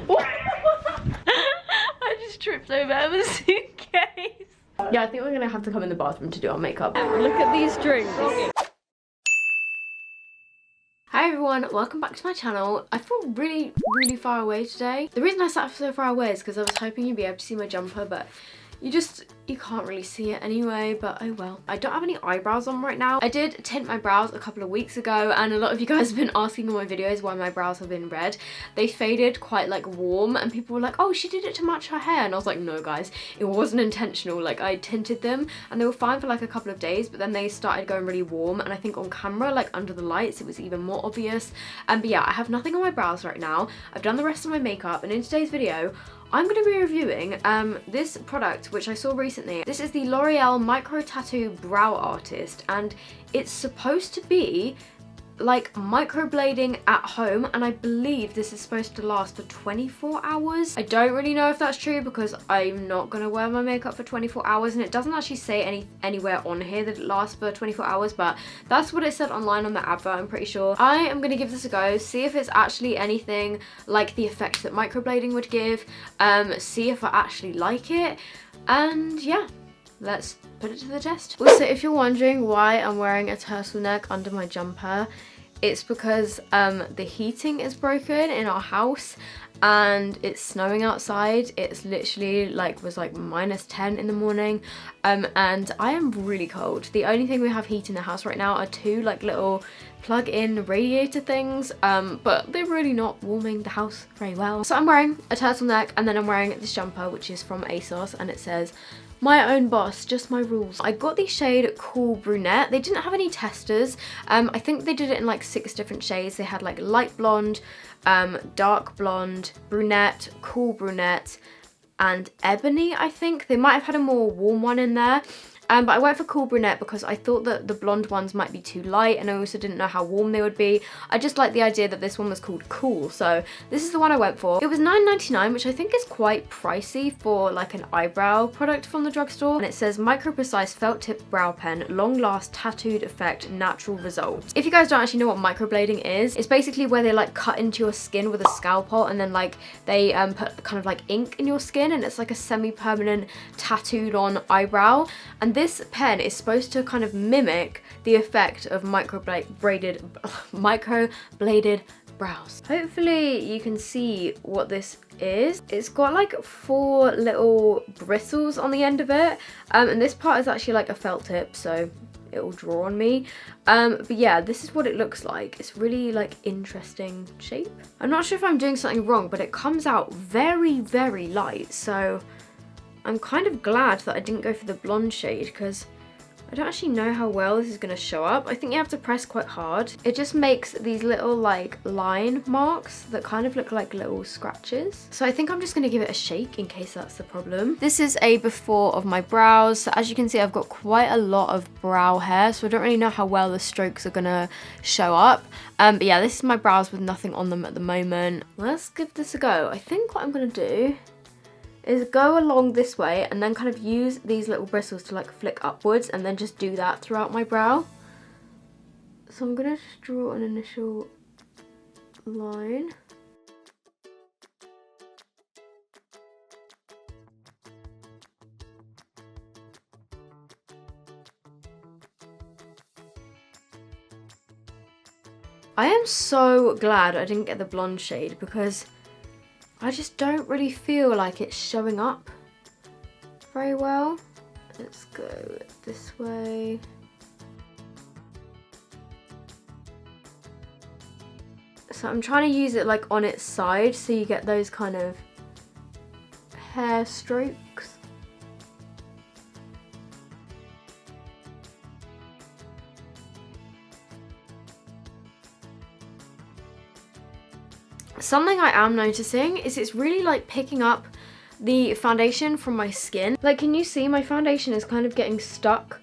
I just tripped over a suitcase. Yeah, I think we're gonna have to come in the bathroom to do our makeup. Look at these drinks. Hi everyone, welcome back to my channel. I feel really far away today. The reason I sat so far away is because I was hoping you'd be able to see my jumper, but you can't really see it anyway, but oh well. I don't have any eyebrows on right now. I did tint my brows a couple of weeks ago, and a lot of you guys have been asking in my videos why my brows have been red. They faded quite like warm, and people were like, oh, she did it to match her hair, and I was like, no guys, it wasn't intentional. Like, I tinted them and they were fine for like a couple of days, but then they started going really warm, and I think on camera, like under the lights, it was even more obvious. But yeah, I have nothing on my brows right now. I've done the rest of my makeup, and in today's video I'm going to be reviewing this product which I saw recently. This is the L'Oreal Micro Tattoo Brow Artist, and it's supposed to be like microblading at home, and I believe this is supposed to last for 24 hours. I don't really know if that's true because I'm not going to wear my makeup for 24 hours, and it doesn't actually say anywhere on here that it lasts for 24 hours, but that's what it said online on the advert, I'm pretty sure. I am going to give this a go, see if it's actually anything like the effect that microblading would give, see if I actually like it, and yeah, let's put it to the test. Also, if you're wondering why I'm wearing a turtleneck under my jumper, it's because the heating is broken in our house and it's snowing outside. It's literally was like -10 in the morning, and I am really cold. The only thing we have heat in the house right now are two like little plug-in radiator things, but they're really not warming the house very well. So I'm wearing a turtleneck, and then I'm wearing this jumper which is from ASOS, and it says, "My own boss, just my rules." I got the shade Cool Brunette. They didn't have any testers. I think they did it in like 6 different shades. They had like light blonde, dark blonde, brunette, cool brunette, and ebony, I think. They might have had a more warm one in there. But I went for Cool Brunette because I thought that the blonde ones might be too light, and I also didn't know how warm they would be. I just liked the idea that this one was called Cool, so this is the one I went for. It was $9.99, which I think is quite pricey for like an eyebrow product from the drugstore. And it says micro precise felt tip brow pen, long last tattooed effect, natural results. If you guys don't actually know what microblading is, it's basically where they like cut into your skin with a scalpel, and then like they put kind of like ink in your skin, and it's like a semi-permanent tattooed on eyebrow. And this pen is supposed to kind of mimic the effect of microbladed brows. Hopefully you can see what this is. It's got like 4 little bristles on the end of it, and this part is actually like a felt tip, so it will draw on me. But yeah, this is what it looks like. It's really like interesting shape. I'm not sure if I'm doing something wrong, but it comes out very light, so I'm kind of glad that I didn't go for the blonde shade because I don't actually know how well this is going to show up. I think you have to press quite hard. It just makes these little like line marks that kind of look like little scratches. So I think I'm just going to give it a shake in case that's the problem. This is a before of my brows. So as you can see, I've got quite a lot of brow hair, so I don't really know how well the strokes are going to show up. But yeah, this is my brows with nothing on them at the moment. Let's give this a go. I think what I'm going to do is go along this way and then kind of use these little bristles to like flick upwards, and then just do that throughout my brow. So I'm gonna just draw an initial line. I am so glad I didn't get the blonde shade because I just don't really feel like it's showing up very well. Let's go this way. So I'm trying to use it like on its side so you get those kind of hair strokes. Something I am noticing is it's really like picking up the foundation from my skin. Like, can you see my foundation is kind of getting stuck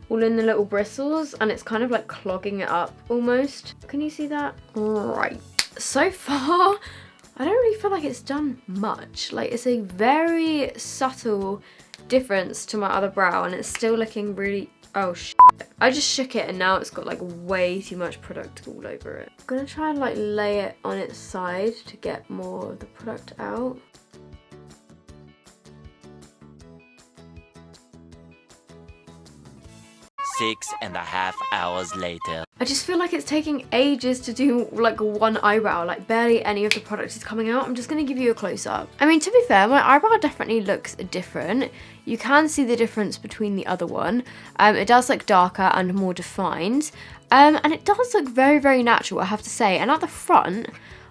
all in the little bristles, and it's kind of like clogging it up almost. Can you see that? Right. So far, I don't really feel like it's done much. Like, it's a very subtle difference to my other brow, and it's still looking really... Oh, shit. I just shook it and now it's got like way too much product all over it. I'm gonna try and like lay it on its side to get more of the product out. Six and a half hours later. I just feel like it's taking ages to do like one eyebrow, like barely any of the product is coming out. I'm just gonna give you a close up. I mean, to be fair, my eyebrow definitely looks different. You can see the difference between the other one. It does look darker and more defined. And it does look very, very natural, I have to say. And at the front,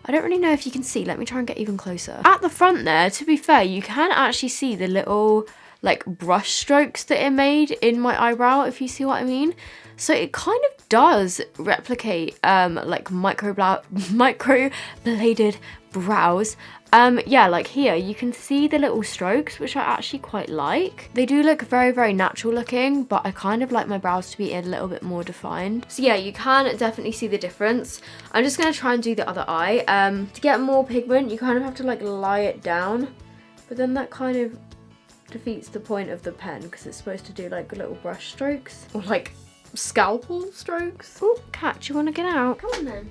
I don't really know if you can see. Let me try and get even closer. At the front there, to be fair, you can actually see the little like brush strokes that it made in my eyebrow, if you see what I mean. So it kind of does replicate like microbladed brows. Yeah, like here you can see the little strokes, which I actually quite like. They do look very, very natural looking, but I kind of like my brows to be a little bit more defined. So yeah, you can definitely see the difference. I'm just gonna try and do the other eye. To get more pigment, you kind of have to like lie it down, but then that kind of defeats the point of the pen because it's supposed to do like little brush strokes or like scalpel strokes. Oh, cat, do you want to get out? Come on then.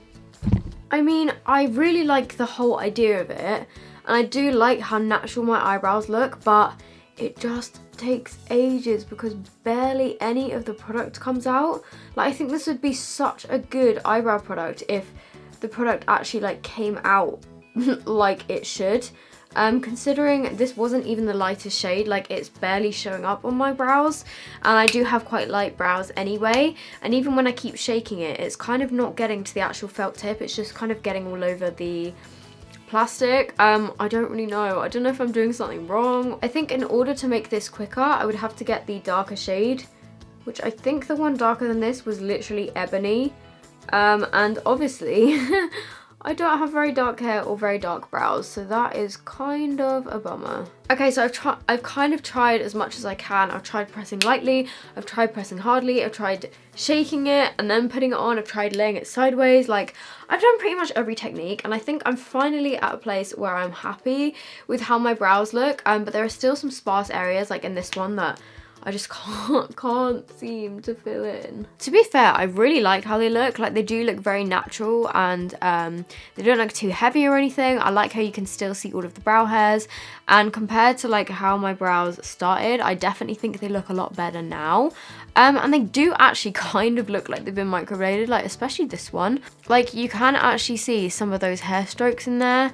I mean, I really like the whole idea of it, and I do like how natural my eyebrows look, but it just takes ages because barely any of the product comes out. Like, I think this would be such a good eyebrow product if the product actually like came out like it should. Considering this wasn't even the lightest shade, like it's barely showing up on my brows, and I do have quite light brows anyway, and even when I keep shaking it, it's kind of not getting to the actual felt tip, it's just kind of getting all over the plastic. I don't really know. I don't know if I'm doing something wrong. I think in order to make this quicker, I would have to get the darker shade, which I think the one darker than this was literally ebony, and obviously I don't have very dark hair or very dark brows, so that is kind of a bummer. Okay, so I've kind of tried as much as I can. I've tried pressing lightly, I've tried pressing hardly, I've tried shaking it and then putting it on, I've tried laying it sideways. Like, I've done pretty much every technique, and I think I'm finally at a place where I'm happy with how my brows look, but there are still some sparse areas, like in this one, that I just can't seem to fill in. To be fair, I really like how they look. Like, they do look very natural, and they don't look too heavy or anything. I like how you can still see all of the brow hairs, and compared to like how my brows started, I definitely think they look a lot better now. And they do actually kind of look like they've been microbladed, like especially this one. Like, you can actually see some of those hair strokes in there.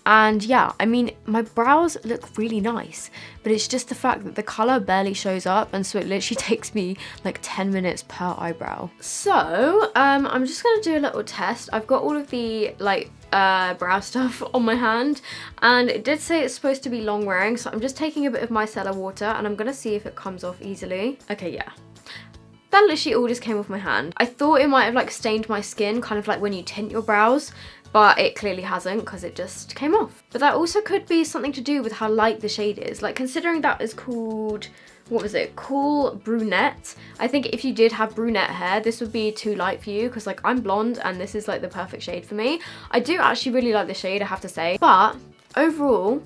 And yeah, I mean, my brows look really nice, but it's just the fact that the colour barely shows up, and so it literally takes me like 10 minutes per eyebrow. So, I'm just going to do a little test. I've got all of the like brow stuff on my hand, and it did say it's supposed to be long wearing, so I'm just taking a bit of micellar water and I'm going to see if it comes off easily. Okay, yeah. That literally all just came off my hand. I thought it might have like stained my skin, kind of like when you tint your brows, but it clearly hasn't because it just came off. But that also could be something to do with how light the shade is. Like, considering that is called, what was it? Cool Brunette. I think if you did have brunette hair, this would be too light for you, because like I'm blonde and this is like the perfect shade for me. I do actually really like the shade, I have to say. But overall,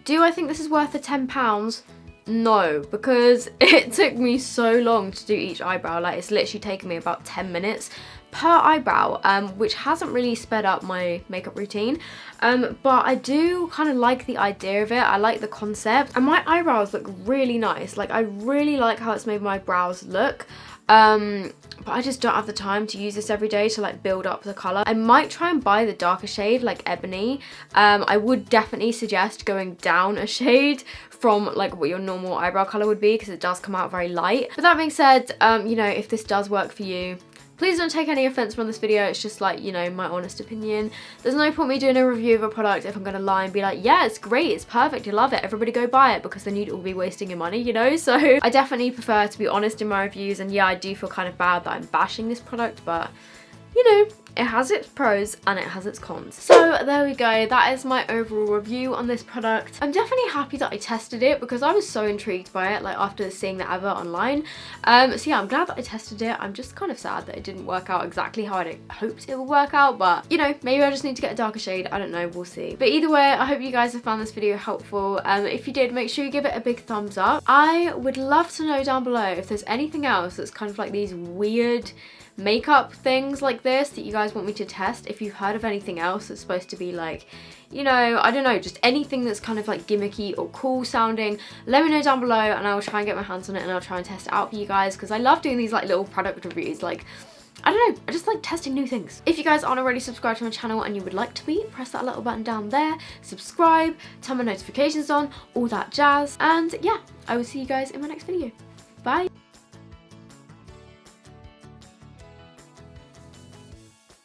do I think this is worth the £10? No, because it took me so long to do each eyebrow. Like, it's literally taken me about 10 minutes per eyebrow, which hasn't really sped up my makeup routine, but I do kind of like the idea of it. I like the concept, and my eyebrows look really nice. Like, I really like how it's made my brows look, but I just don't have the time to use this every day to like build up the colour. I might try and buy the darker shade, like ebony. I would definitely suggest going down a shade from like what your normal eyebrow colour would be, because it does come out very light. But that being said, you know, if this does work for you, please don't take any offense from this video. It's just like, you know, my honest opinion. There's no point me doing a review of a product if I'm gonna lie and be like, yeah, it's great, it's perfect, you love it, everybody go buy it, because then you'd all be wasting your money, you know? So I definitely prefer to be honest in my reviews, and yeah, I do feel kind of bad that I'm bashing this product, but you know, It has its pros and it has its cons. So there we go, that is my overall review on this product. I'm definitely happy that I tested it because I was so intrigued by it, like after seeing the advert online. So yeah, I'm glad that I tested it. I'm just kind of sad that it didn't work out exactly how I'd hoped it would work out, but you know, maybe I just need to get a darker shade. I don't know, we'll see. But either way, I hope you guys have found this video helpful. If you did, make sure you give it a big thumbs up. I would love to know down below if there's anything else that's kind of like these weird makeup things like this that you guys want me to test. If you've heard of anything else that's supposed to be like, you know, I don't know, just anything that's kind of like gimmicky or cool sounding, let me know down below and I will try and get my hands on it and I'll try and test it out for you guys, because I love doing these like little product reviews. Like, I don't know, I just like testing new things. If you guys aren't already subscribed to my channel and you would like to be, press that little button down there, subscribe, turn my notifications on, all that jazz, and yeah, I will see you guys in my next video. Bye!